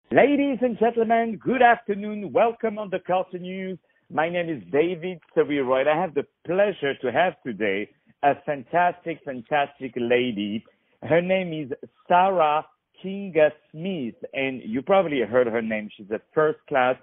Ladies and gentlemen, good afternoon. Welcome on the Culture News. My name is David SERERO, and I have the pleasure to have today a fantastic lady. Her name is Sarah Kinga Smith, and you probably heard her name. She's a first-class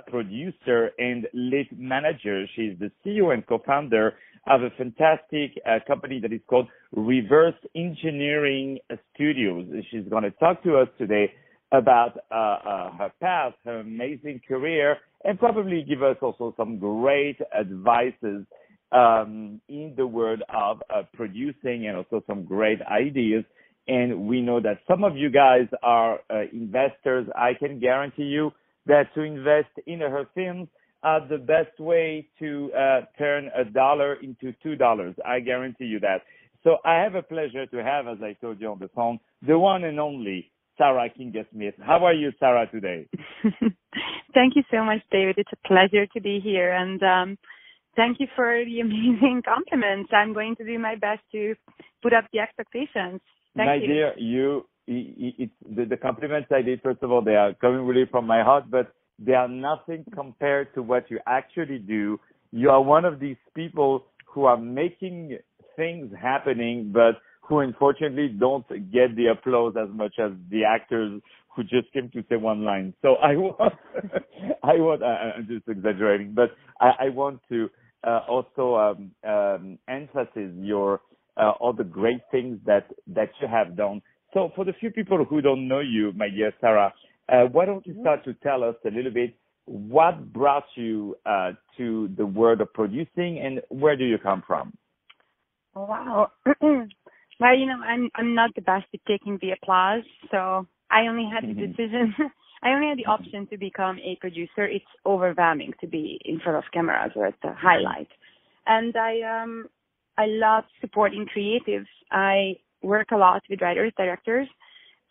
producer and lead manager. She's the CEO and co-founder of a fantastic company that is called Reverse Engineering Studios. She's going to talk to us today about her path, her amazing career, and probably give us also some great advices in the world of producing and also some great ideas. And we know that some of you guys are investors. I can guarantee you that to invest in her films are the best way to turn $1 into $2. I guarantee you that. So I have a pleasure to have, as I told you on the phone, the one and only Sarah Kinga Smith. How are you, Sarah, today? Thank you so much, David. It's a pleasure to be here. And thank you for the amazing compliments. I'm going to do my best to put up the expectations. Thank you. My dear, the compliments I did, first of all, they are coming really from my heart, but they are nothing compared to what you actually do. You are one of these people who are making things happening, but who unfortunately don't get the applause as much as the actors who just came to say one line. So I'm just exaggerating, but I want to also emphasize your all the great things that you have done. So for the few people who don't know you, my dear Sarah, why don't you start to tell us a little bit what brought you to the world of producing and where do you come from? Oh, wow. Well, I'm not the best at taking the applause, so I only had the decision. I only had the option to become a producer. It's overwhelming to be in front of cameras or at the highlight. And I love supporting creatives. I work a lot with writers, directors.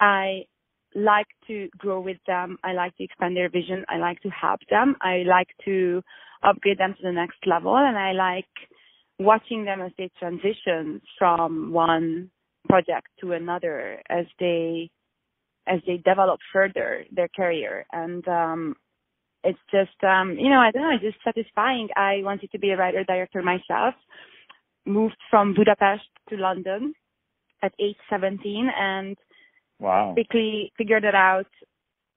I like to grow with them. I like to expand their vision. I like to help them. I like to upgrade them to the next level, and I like watching them as they transition from one project to another as they develop further their career. And it's just I don't know, it's just satisfying. I wanted to be a writer director myself. Moved from Budapest to London at age 17 and quickly figured it out.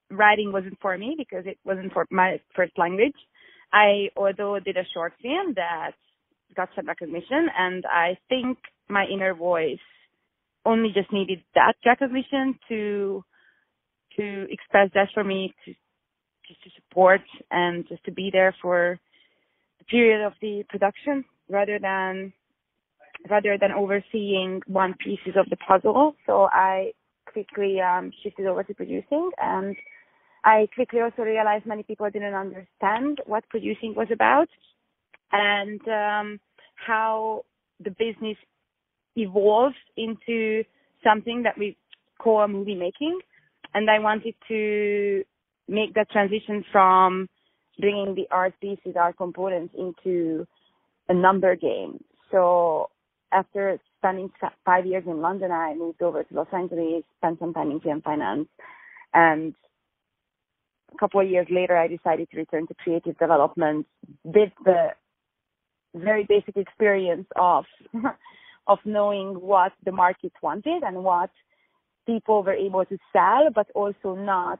Writing wasn't for me because it wasn't for my first language. I although did a short film that got some recognition, and I think my inner voice only just needed that recognition to express that for me, to support and just to be there for the period of the production rather than overseeing one pieces of the puzzle. So I quickly shifted over to producing, and I quickly also realized many people didn't understand what producing was about and how the business evolved into something that we call a movie making. And I wanted to make that transition from bringing the art pieces, art components into a number game. So after spending 5 years in London, I moved over to Los Angeles, spent some time in film finance, and a couple of years later, I decided to return to creative development with the very basic experience of knowing what the market wanted and what people were able to sell, but also not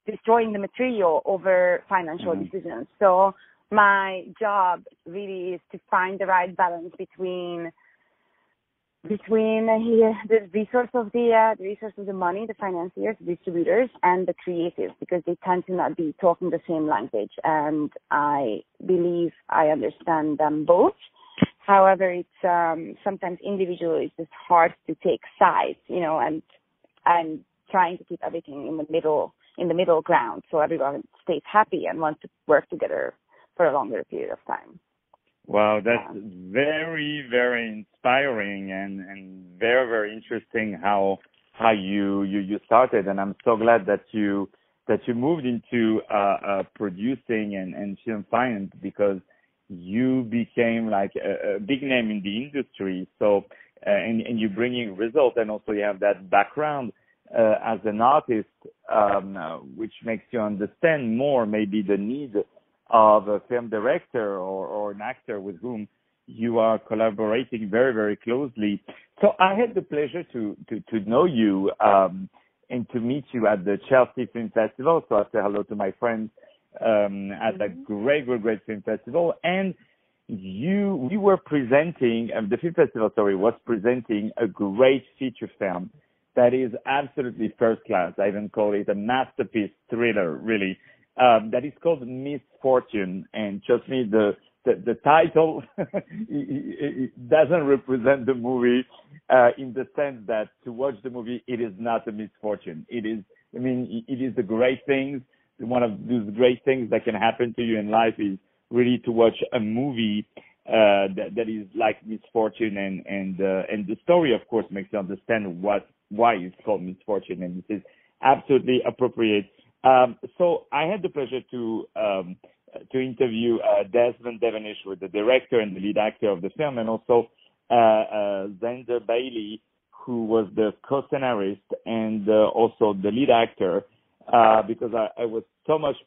destroying the material over financial decisions. So my job really is to find the right balance between the resource of the money, the financiers, the distributors, and the creatives, because they tend to not be talking the same language. And I believe I understand them both. However, it's sometimes individually it's just hard to take sides, and I'm trying to keep everything in the middle ground, so everyone stays happy and wants to work together for a longer period of time. Wow, that's very, very inspiring and very, very interesting how you started. And I'm so glad that you moved into producing and film finance, because you became like a big name in the industry. So and you're bringing results, and also you have that background as an artist, which makes you understand more maybe the need of a film director or an actor with whom you are collaborating very, very closely. So I had the pleasure to know you and to meet you at the Chelsea Film Festival. So I say hello to my friends at that great film festival. And we were presenting, the film festival, was presenting a great feature film that is absolutely first class. I even call it a masterpiece thriller, really. That is called Misfortune. And trust me, the title it doesn't represent the movie in the sense that to watch the movie, it is not a misfortune. It is the great things. One of those great things that can happen to you in life is really to watch a movie that is like Misfortune, and the story, of course, makes you understand why it's called Misfortune, and this is absolutely appropriate. So I had the pleasure to interview Desmond Devenish, with the director and the lead actor of the film, and also Zander Bailey, who was the co-scenarist and also the lead actor, because I was so much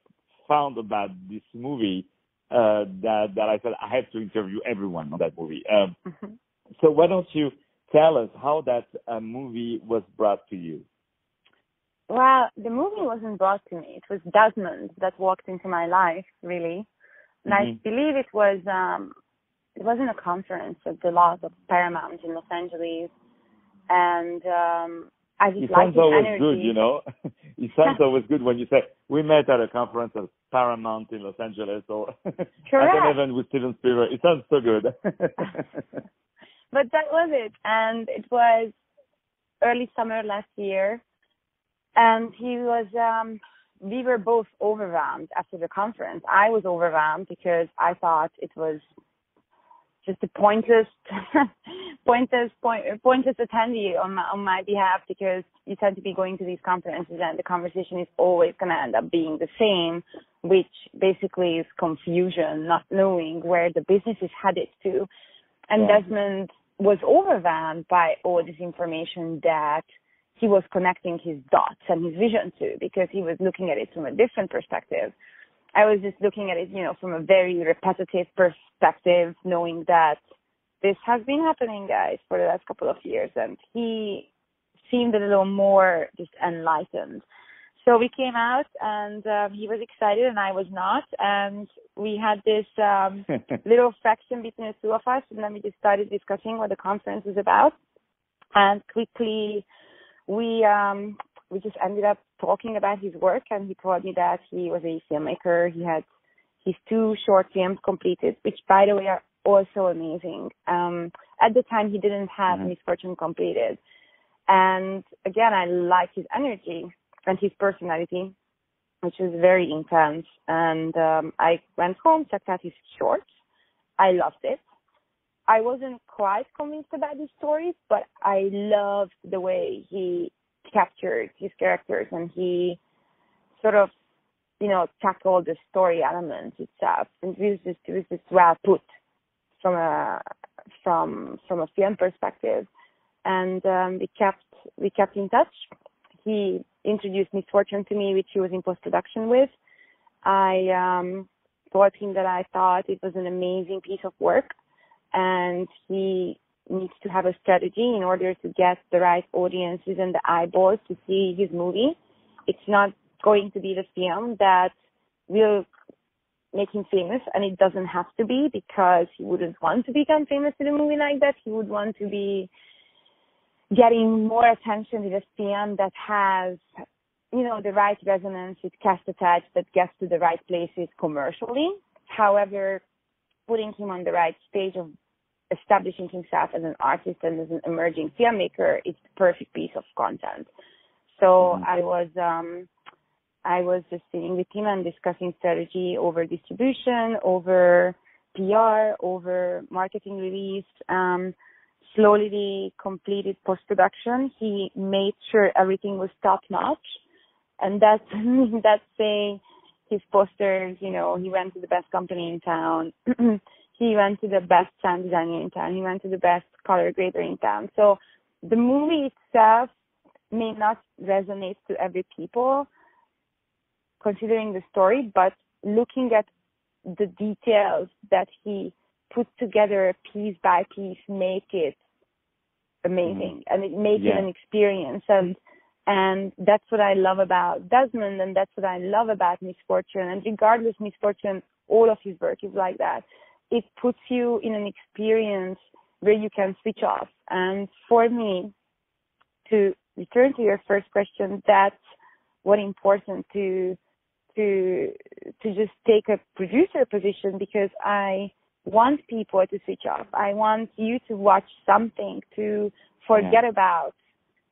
fond about this movie that I felt I had to interview everyone on that movie. So why don't you tell us how that movie was brought to you? Well, the movie wasn't brought to me. It was Desmond that walked into my life, really. And I believe it was in a conference at the Laws of Paramount in Los Angeles. And I just liked his energy. It sounds always good, you know. It sounds always good when you say, we met at a conference at Paramount in Los Angeles, or at an event with Steven Spielberg. It sounds so good. But that was it. And it was early summer last year. And we were both overwhelmed after the conference. I was overwhelmed because I thought it was just a pointless attendee on my behalf, because you tend to be going to these conferences and the conversation is always going to end up being the same, which basically is confusion, not knowing where the business is headed to. And Desmond was overwhelmed by all this information that he was connecting his dots and his vision to, because he was looking at it from a different perspective. I was just looking at it, from a very repetitive perspective, knowing that this has been happening, guys, for the last couple of years. And he seemed a little more just enlightened. So we came out, and he was excited and I was not. And we had this little fraction between the two of us. And then we just started discussing what the conference was about. And quickly, we just ended up talking about his work, and he told me that he was a filmmaker. He had his 2 short films completed, which, by the way, are also amazing. At the time, he didn't have Misfortune completed. And again, I like his energy and his personality, which is very intense. And I went home, checked out his shorts. I loved it. I wasn't quite convinced about the stories, but I loved the way he captured his characters, and he sort of, tackled the story elements itself. And it was just well put from a film perspective. And we kept in touch. He introduced Misfortune to me, which he was in post-production with. I told him that I thought it was an amazing piece of work, and he needs to have a strategy in order to get the right audiences and the eyeballs to see his movie. It's not going to be the film that will make him famous, and it doesn't have to be, because he wouldn't want to become famous with a movie like that. He would want to be getting more attention with a film that has, the right resonance with cast attached, that gets to the right places commercially. However, putting him on the right stage of establishing himself as an artist and as an emerging filmmaker, it's the perfect piece of content. So I was just sitting with him and discussing strategy over distribution, over PR, over marketing release. Slowly completed post-production. He made sure everything was top-notch. And that's saying his posters, he went to the best company in town. He went to the best sound designer in town. He went to the best color grader in town. So the movie itself may not resonate to every people considering the story, but looking at the details that he put together piece by piece make it amazing, and it makes it an experience. And that's what I love about Desmond, and that's what I love about Misfortune. And regardless Misfortune, all of his work is like that. It puts you in an experience where you can switch off. And for me, to return to your first question, that's what important to just take a producer position, because I want people to switch off. I want you to watch something, to forget about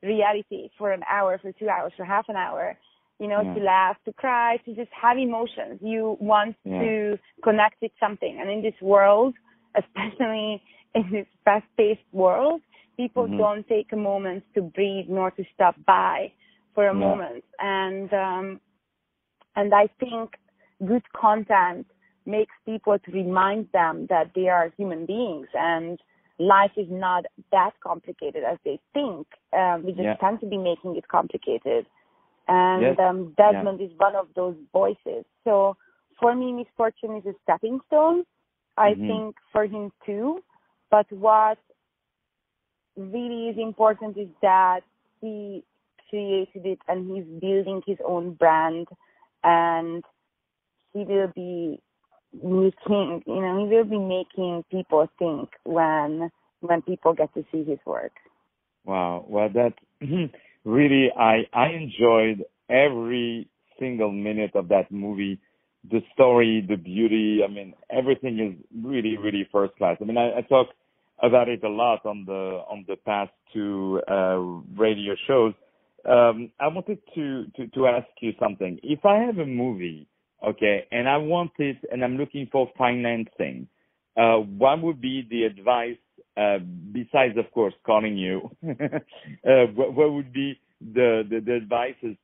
reality for an hour, for 2 hours, for half an hour, to laugh, to cry, to just have emotions. You want to connect with something. And in this world, especially in this fast-paced world, people don't take a moment to breathe nor to stop by for a moment. And I think good content makes people to remind them that they are human beings and life is not that complicated as they think. We just tend to be making it complicated. And Desmond is one of those voices. So for me, Misfortune is a stepping stone. I think for him too. But what really is important is that he created it and he's building his own brand, and he will be making people think when people get to see his work. Wow. Well, that really, I enjoyed every single minute of that movie. The story, the beauty, I mean, everything is really, really first class. I mean, I talk about it a lot on the past two radio shows. I wanted to ask you something. If I have a movie, okay, and I want it, and I'm looking for financing, what would be the advice, besides, of course, calling you? What would be the advices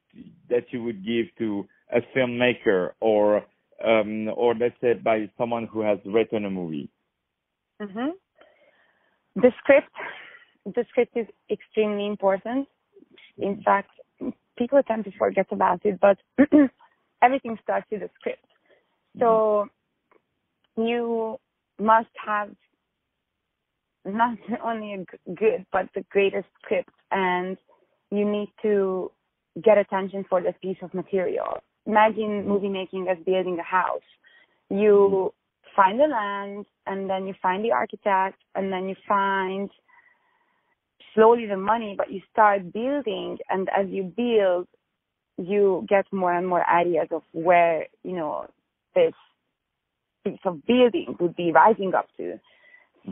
that you would give to a filmmaker or let's say by someone who has written a movie? Mm-hmm. The script is extremely important. In fact, people tend to forget about it, but everything starts with a script. So you must have not only a good, but the greatest script, and you need to get attention for that piece of material. Imagine movie making as building a house. You find the land, and then you find the architect, and then you find slowly the money, but you start building, and as you build, you get more and more ideas of where, this piece of building would be rising up to.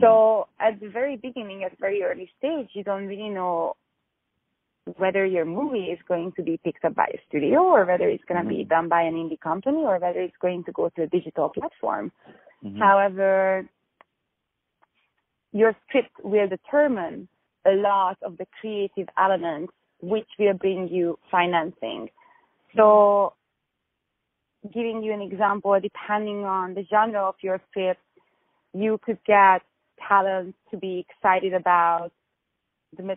So at the very beginning, at very early stage, you don't really know whether your movie is going to be picked up by a studio, or whether it's going to be done by an indie company, or whether it's going to go to a digital platform. However, your script will determine a lot of the creative elements which will bring you financing. So giving you an example, depending on the genre of your script, you could get talent to be excited about the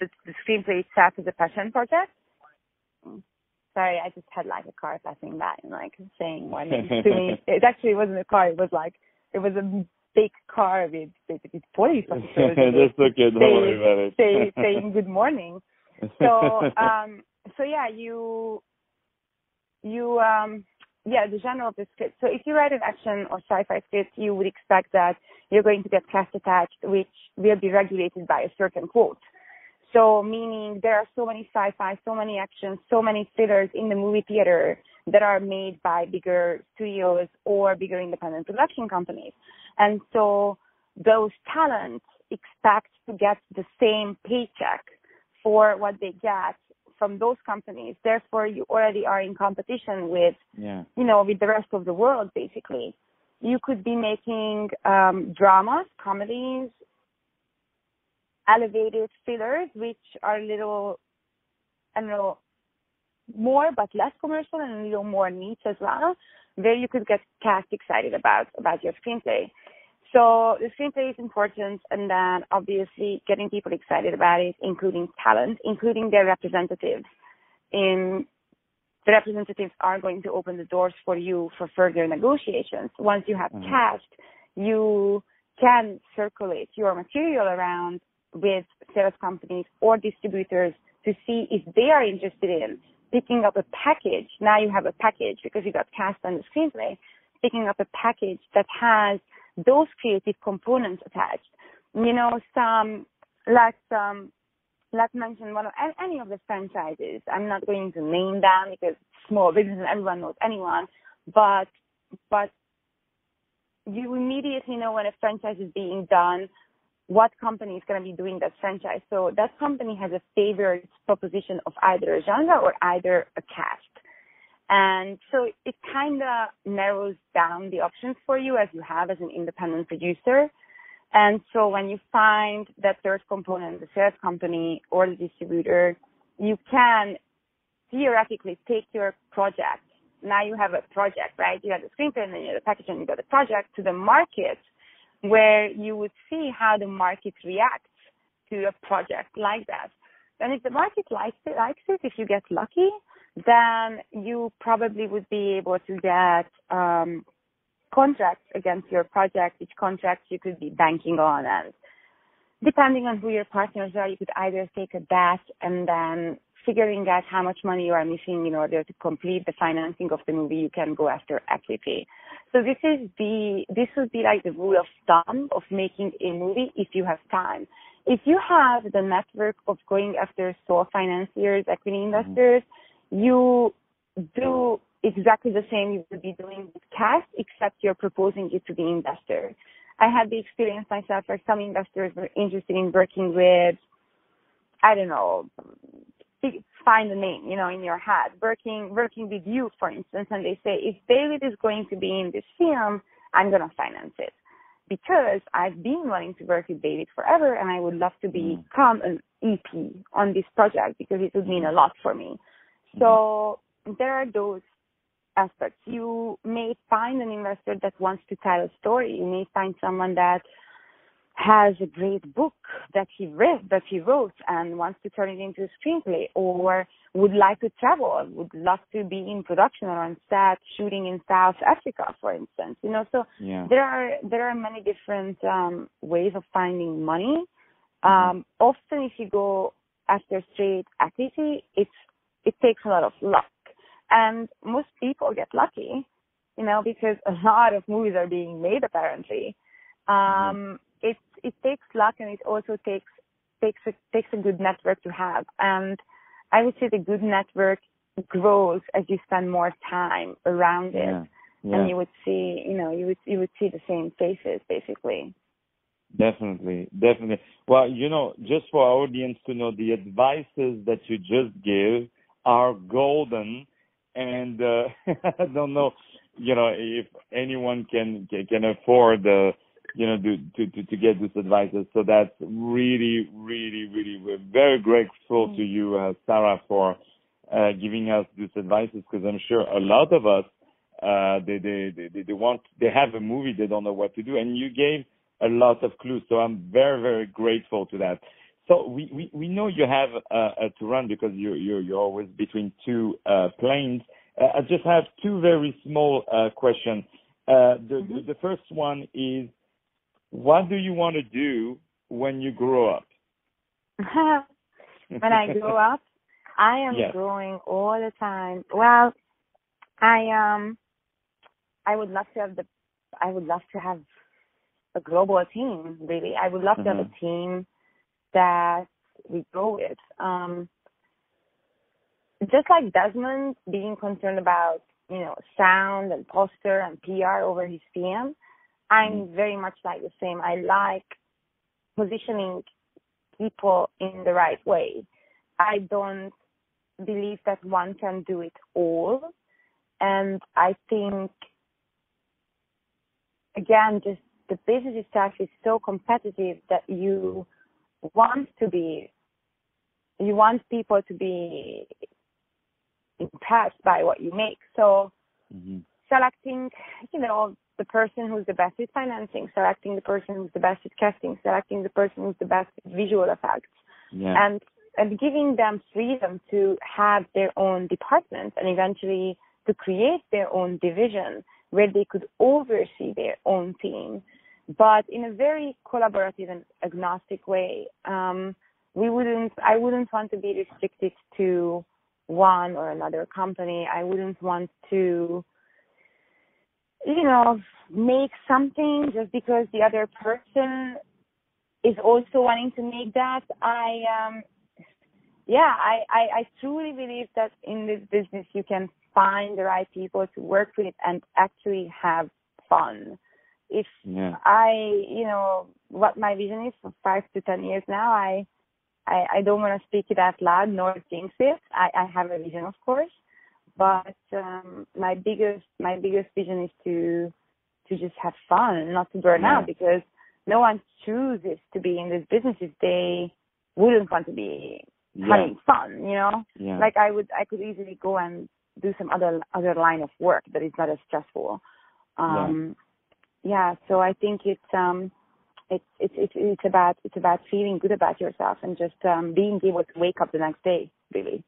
screenplay itself as a passion project. Sorry, I just had like a car passing by and like saying one thing to me. It actually wasn't a car. It was a big car with basically police officers. That's okay. Don't worry about it. saying good morning. So the genre of the script. So if you write an action or sci-fi script, you would expect that you're going to get cast attached, which will be regulated by a certain quote. So meaning there are so many sci-fi, so many actions, so many thrillers in the movie theater that are made by bigger studios or bigger independent production companies. And so those talents expect to get the same paycheck for what they get from those companies. Therefore, you already are in competition with, with the rest of the world, basically. You could be making dramas, comedies, elevated thrillers, which are a little, more but less commercial and a little more niche as well, where you could get cast excited about your screenplay. So the screenplay is important, and then obviously getting people excited about it, including talent, including their representatives. The representatives are going to open the doors for you for further negotiations. Once you have cast, you can circulate your material around with sales companies or distributors to see if they are interested in picking up a package. Now you have a package because you got cast on the screenplay, picking up a package that has those creative components attached. You know, let's mention one of any of the franchises. I'm not going to name them because small business and everyone knows anyone, but you immediately know when a franchise is being done, what company is going to be doing that franchise. So that company has a favored proposition of either a genre or either a cast. And so it kind of narrows down the options for you as you have as an independent producer. And so when you find that third component, the sales company or the distributor, you can theoretically take your project. Now you have a project, right? You have the screenplay and then you have the package and you got the project to the market, where you would see how the market reacts to a project like that. And if the market likes it, if you get lucky, then you probably would be able to get contracts against your project, which contracts you could be banking on. And depending on who your partners are, you could either take a bet and then figuring out how much money you are missing in order to complete the financing of the movie, you can go after equity. So this would be like the rule of thumb of making a movie if you have time. If you have the network of going after sole financiers, equity investors, you do exactly the same you would be doing with cast, except you're proposing it to the investor. I had the experience myself where some investors were interested in working with, I don't know, find a name, you know, in your head, working with you, for instance, and they say, if David is going to be in this film, I'm going to finance it. Because I've been wanting to work with David forever, and I would love to become an EP on this project because it would mean a lot for me. So there are those aspects. You may find an investor that wants to tell a story. You may find someone that has a great book that he wrote and wants to turn it into a screenplay, or would like to travel, would love to be in production or on set shooting in South Africa, for instance. You know, so there are many different ways of finding money. Often, if you go after straight equity, it takes a lot of luck, and most people get lucky, you know, because a lot of movies are being made apparently. It takes luck, and it also takes a good network to have. And I would say the good network grows as you spend more time around it, and you would see, you know, you would see the same faces basically. Definitely. Well, you know, just for our audience to know, the advices that you just give are golden, and I don't know, you know, if anyone can afford you know, to get this advice. So that's really, really, really, we're very grateful to you, Sarah, for giving us this advice, because I'm sure a lot of us, they have a movie, they don't know what to do, and you gave a lot of clues. So I'm very, very grateful to that. So we know you have to run because you're always between two planes. I just have two very small questions. The first one is, what do you want to do when you grow up? When I grow up, I am growing all the time. Well, I would love to have a global team, really. I would love to have a team that we grow with. Just like Desmond being concerned about, you know, sound and poster and PR over his film, I'm very much like the same. I like positioning people in the right way. I don't believe that one can do it all. And I think, again, just the business itself is so competitive that you want people to be impressed by what you make. So selecting, you know, the person who's the best with financing, selecting the person who's the best with casting, selecting the person who's the best with visual effects, and giving them freedom to have their own department and eventually to create their own division where they could oversee their own team, but in a very collaborative and agnostic way. I wouldn't want to be restricted to one or another company. I wouldn't want to, make something just because the other person is also wanting to make that. I truly believe that in this business you can find the right people to work with and actually have fun. What my vision is for 5 to 10 years now, I don't want to speak it out loud nor jinx it. I have a vision, of course, but my biggest vision is to just have fun, not to burn out, because no one chooses to be in this business if they wouldn't want to be having fun. Like I could easily go and do some other line of work that is not as stressful. So I think it's about feeling good about yourself and just being able to wake up the next day, really.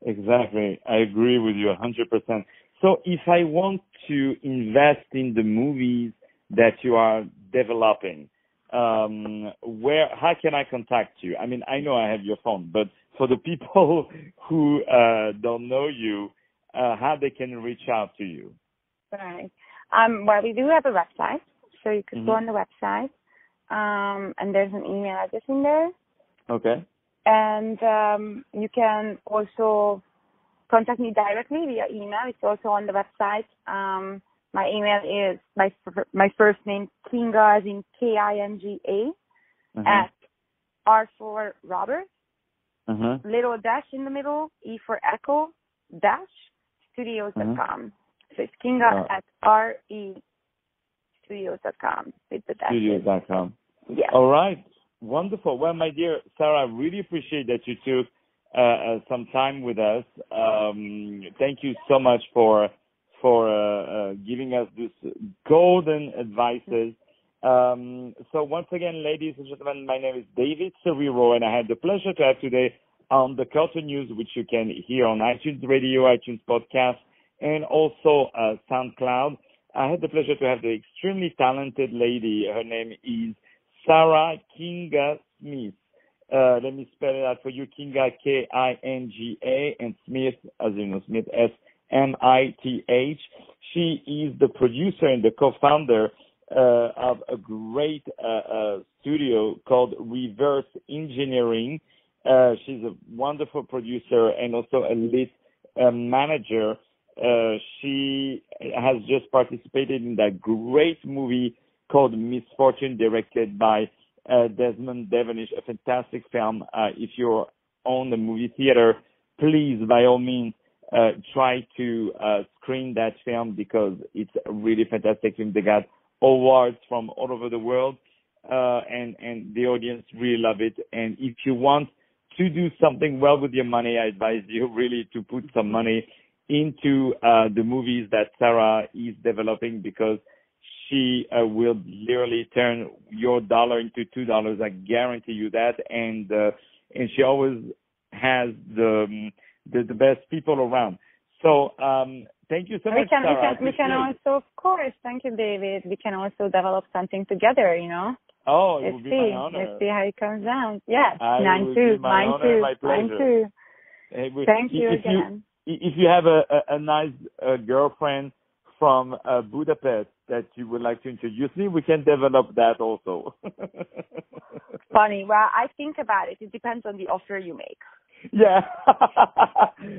Exactly. I agree with you 100%. So if I want to invest in the movies that you are developing, how can I contact you? I mean, I know I have your phone, but for the people who don't know you, how they can reach out to you? Right. Well, we do have a website, so you could go on the website, and there's an email address in there. Okay. And you can also contact me directly via email. It's also on the website. My email is my first name, Kinga, as in Kinga, at R for Robert, little dash in the middle, E for Echo, dash, studios.com. So it's Kinga at RE studios.com. With the dash. Studios.com. Yes. All right. Wonderful. Well, my dear Sarah, I really appreciate that you took some time with us. Thank you so much for giving us this golden advices. So once again, ladies and gentlemen, my name is David SERERO, and I had the pleasure to have today on the Culture News, which you can hear on iTunes Radio, iTunes Podcast, and also SoundCloud. I had the pleasure to have the extremely talented lady. Her name is Sarah Kinga Smith. Let me spell it out for you. Kinga, Kinga, and Smith, as you know, Smith, Smith. She is the producer and the co-founder of a great studio called Reverse Engineering. She's a wonderful producer and also a lead manager. She has just participated in that great movie called Misfortune, directed by Desmond Devonish, a fantastic film. If you're on the movie theater, please, by all means, try to screen that film because it's a really fantastic film. They got awards from all over the world, and the audience really love it. And if you want to do something well with your money, I advise you really to put some money into the movies that Sarah is developing, because she will literally turn your dollar into $2. I guarantee you that. And she always has the best people around. So thank you so much, Sarah. We can also, of course, thank you, David. We can also develop something together, Oh, it would be my honor. Let's see how it comes out. Yes, mine too. Mine too. Thank you again. If you have a nice girlfriend from Budapest that you would like to introduce me, we can develop that also. Funny. Well, I think about it. It depends on the offer you make. Yeah.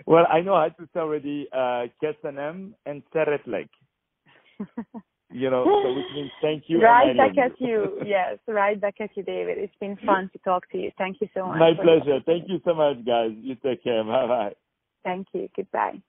Well, I know how to say already Kesenem and Szeretlek. So which means thank you. Right back at you. Yes, right back at you, David. It's been fun to talk to you. Thank you so much. My pleasure. Thank you so much, guys. You take care. Bye-bye. Thank you. Goodbye.